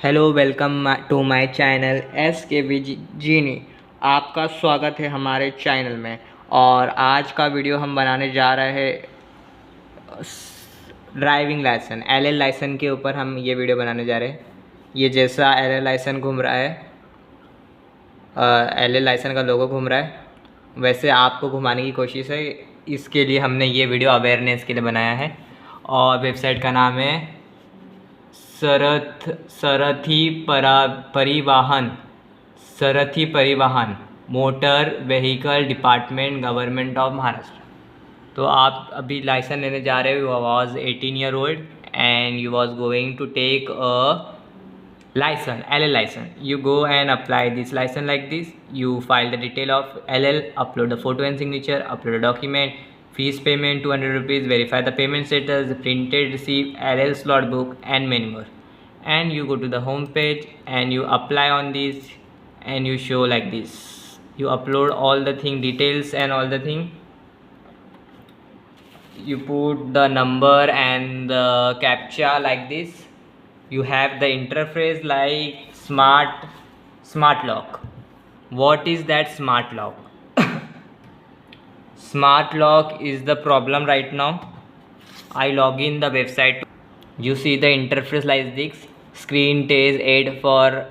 Hello, welcome to my channel S K V जीनी। आपका स्वागत है हमारे चैनल में। और आज का वीडियो हम बनाने जा रहे हैं ड्राइविंग लाइसेंस एलएल लाइसेंस के ऊपर। हम ये वीडियो बनाने जा रहे हैं। ये जैसा एलएल लाइसेंस घूम रहा है, एलएल लाइसेंस का लोगो घूम रहा है, वैसे आपको घुमाने की कोशिश है। इसके लिए हमने ये वीडियो अवेयरनेस के लिए बनाया है। और वेबसाइट का नाम है Parivahan Sarathi Parivahan motor vehicle department government of Maharashtra. तो आप अभी लाइसेंस लेने जा रहे हो। You was 18 year old and you was going to take a license LL license. You go and apply this license like this. You file the detail of LL, upload the photo and signature, upload a document, fees payment 200 rupees, verify the payment status, the printed receipt, LL slot book and many more. And you go to the home page and you apply on this and you show like this. You upload all the thing details and all the thing. You put the number and the captcha like this. You have the interface like smart lock. What is that smart lock? Smart lock is the problem right now. I log in the website. You see the interface like this. Screen says aid for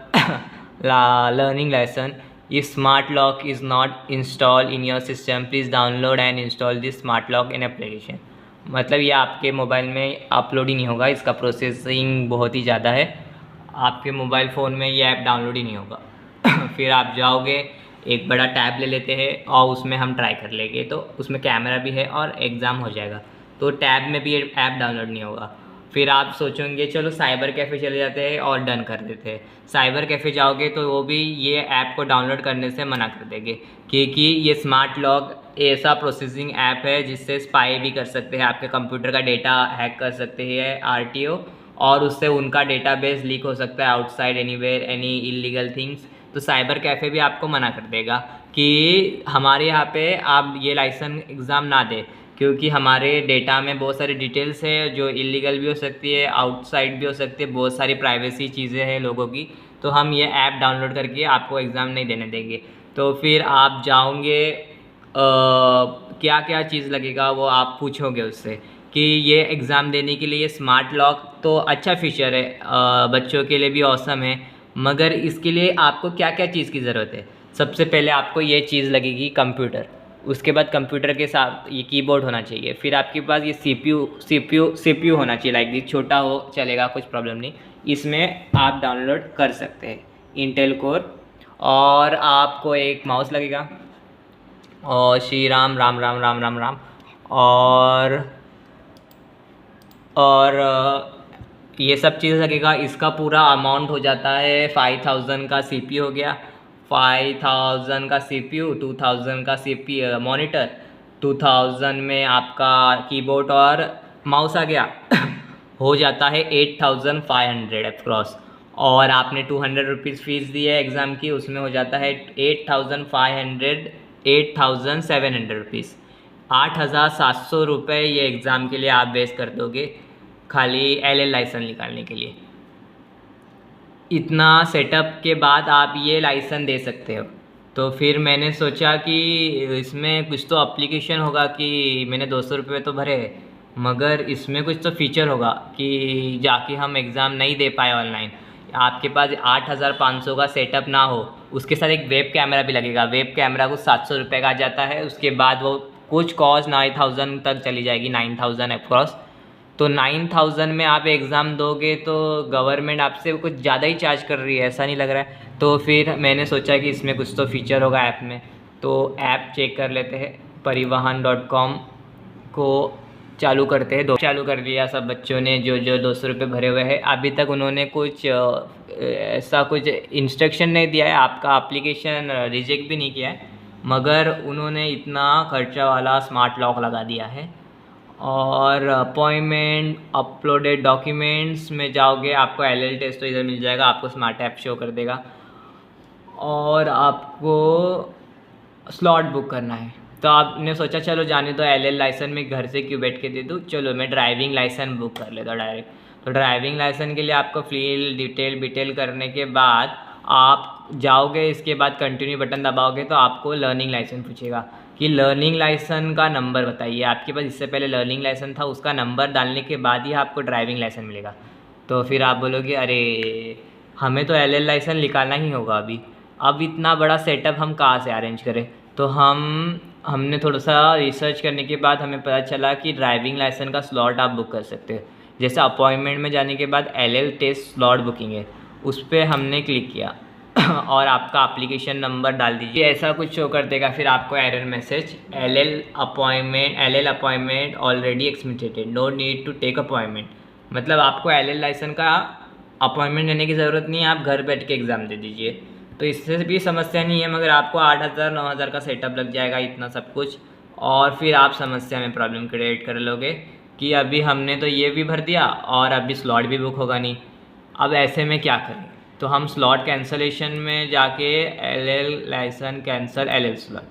learning lesson. If smart lock is not installed in your system, please download and install this smart lock in application. मतलब ये आपके mobile में upload ही नहीं होगा, इसका processing बहुत ही ज़्यादा है। आपके मोबाइल फ़ोन में ये ऐप डाउनलोड ही नहीं होगा। फिर आप जाओगे, एक बड़ा टैब ले लेते हैं और उसमें हम ट्राई कर लेंगे। तो उसमें कैमरा भी है और एग्ज़ाम हो जाएगा। तो टैब में भी ये ऐप डाउनलोड नहीं होगा। फिर आप सोचेंगे चलो साइबर कैफ़े चले जाते हैं और डन कर देते हैं। साइबर कैफ़े जाओगे तो वो भी ये ऐप को डाउनलोड करने से मना कर देंगे, क्योंकि ये स्मार्ट लॉक ऐसा प्रोसेसिंग ऐप है जिससे स्पाई भी कर सकते हैं, आपके कंप्यूटर का डेटा हैक कर सकते हैं आरटीओ, और उससे उनका डेटाबेस लीक हो सकता है outside anywhere any illegal things. तो साइबर कैफ़े भी आपको मना कर देगा कि हमारे यहाँ पे आप ये लाइसेंस एग्ज़ाम ना दें, क्योंकि हमारे डेटा में बहुत सारी डिटेल्स है जो इलीगल भी हो सकती है, आउटसाइड भी हो सकती है, बहुत सारी प्राइवेसी चीज़ें हैं लोगों की। तो हम ये ऐप डाउनलोड करके आपको एग्ज़ाम नहीं देने देंगे। तो फिर आप जाओगे, क्या क्या चीज़ लगेगा वो आप पूछोगे उससे कि ये एग्ज़ाम देने के लिए स्मार्ट लॉक तो अच्छा फीचर है, बच्चों के लिए भी औसम है, मगर इसके लिए आपको क्या क्या चीज़ की ज़रूरत है। सबसे पहले आपको ये चीज़ लगेगी कंप्यूटर। उसके बाद कंप्यूटर के साथ ये कीबोर्ड होना चाहिए। फिर आपके पास ये सीपीयू होना चाहिए, लाइक दिस, छोटा हो चलेगा, कुछ प्रॉब्लम नहीं। इसमें आप डाउनलोड कर सकते हैं इंटेल कोर। और आपको एक माउस लगेगा, और श्री राम राम राम राम राम राम। और ये सब चीज़ लगेगा। इसका पूरा अमाउंट हो जाता है 5000 का सीपीयू हो गया, 5000 का सीपीयू, 2000 का सीपीयू मॉनिटर, 2000 में आपका कीबोर्ड और माउस आ गया। हो जाता है 8500 अप्रॉक्स। और आपने 200 रुपीज़ फ़ीस दी है एग्ज़ाम की, उसमें हो जाता है 8700 रुपीज़। 8700 रुपये ये एग्ज़ाम के लिए आप वेस्ट कर दोगे खाली एलएल लाइसेंस निकालने के लिए। इतना सेटअप के बाद आप ये लाइसेंस दे सकते हो। तो फिर मैंने सोचा कि इसमें कुछ तो एप्लीकेशन होगा, कि मैंने 200 रुपये तो भरे, मगर इसमें कुछ तो फीचर होगा कि जाके हम एग्ज़ाम नहीं दे पाए ऑनलाइन। आपके पास 8500 का सेटअप ना हो, उसके साथ एक वेब कैमरा भी लगेगा। वेब कैमरा कुछ 700 रुपये का आ जाता है। उसके बाद वो कुछ कॉस्ट 9000 तक चली जाएगी, 9000 अप्रॉक्स। तो 9000 में आप एग्ज़ाम दोगे तो गवर्नमेंट आपसे कुछ ज़्यादा ही चार्ज कर रही है, ऐसा नहीं लग रहा है। तो फिर मैंने सोचा कि इसमें कुछ तो फीचर होगा ऐप में। तो ऐप चेक कर लेते हैं, परिवहन.com को चालू करते हैं। चालू कर लिया सब बच्चों ने, जो 200 रुपये भरे हुए हैं। अभी तक उन्होंने कुछ ऐसा कुछ इंस्ट्रक्शन नहीं दिया है, आपका एप्लीकेशन रिजेक्ट भी नहीं किया है, मगर उन्होंने इतना खर्चा वाला स्मार्ट लॉक लगा दिया है। और अपॉइंटमेंट अपलोडेड डॉक्यूमेंट्स में जाओगे, आपको एलएल टेस्ट तो इधर मिल जाएगा, आपको स्मार्ट ऐप शो कर देगा। और आपको स्लॉट बुक करना है। तो आपने सोचा चलो जाने दो, एलएल लाइसेंस में घर से क्यों बैठ के दे दूँ, चलो मैं ड्राइविंग लाइसेंस बुक कर लेता हूँ डायरेक्ट। तो ड्राइविंग लाइसेंस के लिए आपको फिल डिटेल करने के बाद आप जाओगे, इसके बाद कंटिन्यू बटन दबाओगे तो आपको लर्निंग लाइसेंस पूछेगा कि लर्निंग लाइसेंस का नंबर बताइए। आपके पास इससे पहले लर्निंग लाइसेंस था, उसका नंबर डालने के बाद ही आपको ड्राइविंग लाइसेंस मिलेगा। तो फिर आप बोलोगे अरे हमें तो LL लाइसेंस निकालना ही होगा अभी, अब इतना बड़ा सेटअप हम कहाँ से अरेंज करें। तो हमने थोड़ा सा रिसर्च करने के बाद हमें पता चला कि ड्राइविंग लाइसेंस का स्लॉट आप बुक कर सकते हो। जैसे अपॉइंटमेंट में जाने के बाद LL टेस्ट स्लॉट बुकिंग है, उस पर हमने क्लिक किया और आपका एप्लीकेशन नंबर डाल दीजिए, ऐसा कुछ शो कर देगा। फिर आपको error message LL appointment already exempted, no need to take appointment. मतलब आपको LL लाइसेंस का अपॉइंटमेंट लेने की ज़रूरत नहीं है, आप घर बैठ के एग्ज़ाम दे दीजिए। तो इससे भी समस्या नहीं है, मगर आपको 8,000 9,000 का सेटअप लग जाएगा, इतना सब कुछ। और फिर आप समस्या में प्रॉब्लम क्रिएट कर लोगे कि अभी हमने तो ये भी भर दिया और अभी स्लॉट भी बुक होगा नहीं, अब ऐसे में क्या करें। तो हम स्लॉट कैंसलेशन में जाके LL license cancel LL slot,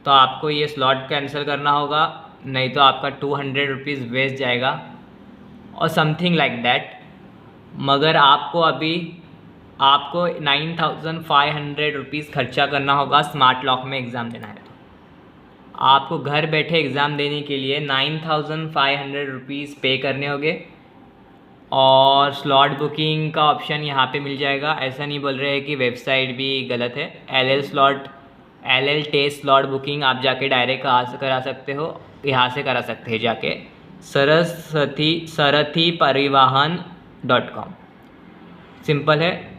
तो आपको ये स्लॉट कैंसिल करना होगा, नहीं तो आपका 200 रुपीज़ वेस्ट जाएगा और समथिंग लाइक दैट। मगर आपको 9,500 रुपीज़ खर्चा करना होगा स्मार्ट लॉक में एग्ज़ाम देना है। तो आपको घर बैठे एग्ज़ाम देने के लिए 9,500 रुपीज़ पे करने होंगे और स्लॉट बुकिंग का ऑप्शन यहाँ पे मिल जाएगा। ऐसा नहीं बोल रहे हैं कि वेबसाइट भी गलत है। LL टेस्ट स्लॉट बुकिंग आप जाके डायरेक्ट करा सकते हो, यहाँ से करा सकते हैं जाके sarthi-parivahan.com, सिंपल है।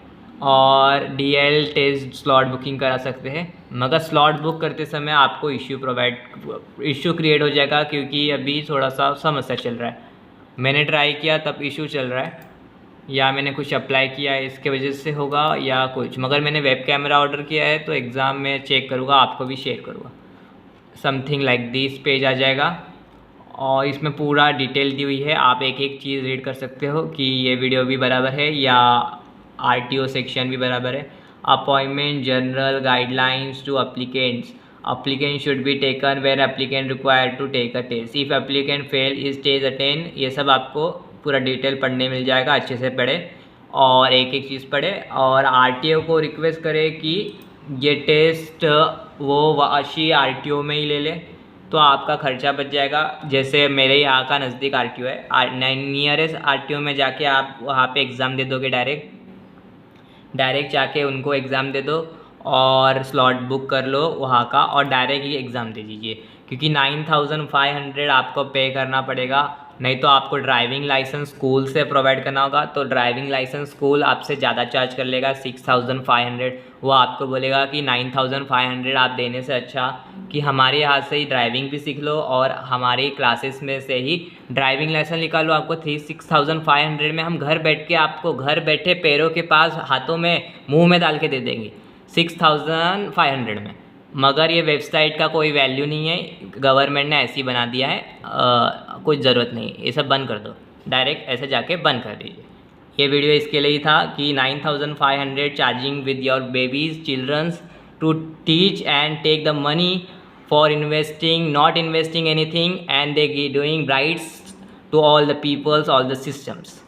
और DL टेस्ट स्लॉट बुकिंग करा सकते हैं, मगर स्लॉट बुक करते समय आपको इशू क्रिएट हो जाएगा, क्योंकि अभी थोड़ा सा समस्या चल रहा है। मैंने ट्राई किया तब इशू चल रहा है, या मैंने कुछ अप्लाई किया है इसके वजह से होगा या कुछ, मगर मैंने वेब कैमरा ऑर्डर किया है तो एग्ज़ाम में चेक करूँगा, आपको भी शेयर करूँगा। समथिंग लाइक दिस पेज आ जाएगा और इसमें पूरा डिटेल दी हुई है, आप एक एक चीज़ रीड कर सकते हो कि ये वीडियो भी बराबर है या RTO सेक्शन भी बराबर है। Appointment general guidelines to applicant should be taken where applicant required to take a test, if applicant fail is test attend। ये सब आपको पूरा डिटेल पढ़ने मिल जाएगा, अच्छे से पढ़े और एक एक चीज़ पढ़े। और RTO को रिक्वेस्ट करें कि ये टेस्ट वो वाशी RTO में ही ले ले, तो आपका खर्चा बच जाएगा। जैसे मेरे यहाँ का नज़दीक RTO है, नियरेस्ट RTO में जाके आप वहाँ पे एग्ज़ाम दे दोगे, डायरेक्ट जाके उनको एग्ज़ाम दे दो और स्लॉट बुक कर लो वहाँ का और डायरेक्ट ही एग्ज़ाम दे दीजिए, क्योंकि 9,500 आपको पे करना पड़ेगा। नहीं तो आपको ड्राइविंग लाइसेंस स्कूल से प्रोवाइड करना होगा, तो ड्राइविंग लाइसेंस स्कूल आपसे ज़्यादा चार्ज कर लेगा 6,500। वो आपको बोलेगा कि 9,500 आप देने से अच्छा कि हमारे यहाँ से ही ड्राइविंग भी सीख लो और हमारी क्लासेस में से ही ड्राइविंग लाइसेंस निकालो। आपको 6,500 में हम घर बैठ के आपको घर बैठे पैरों के पास हाथों में मुँह में डाल के दे देंगे 6,500 में। मगर ये वेबसाइट का कोई वैल्यू नहीं है, गवर्नमेंट ने ऐसी बना दिया है, कुछ ज़रूरत नहीं, ये सब बंद कर दो, डायरेक्ट ऐसे जाके बंद कर दीजिए। ये वीडियो इसके लिए ही था कि 9,500 charging with your babies childrens to teach and take the money for investing, not investing anything, and they doing rights to all the peoples, all the systems.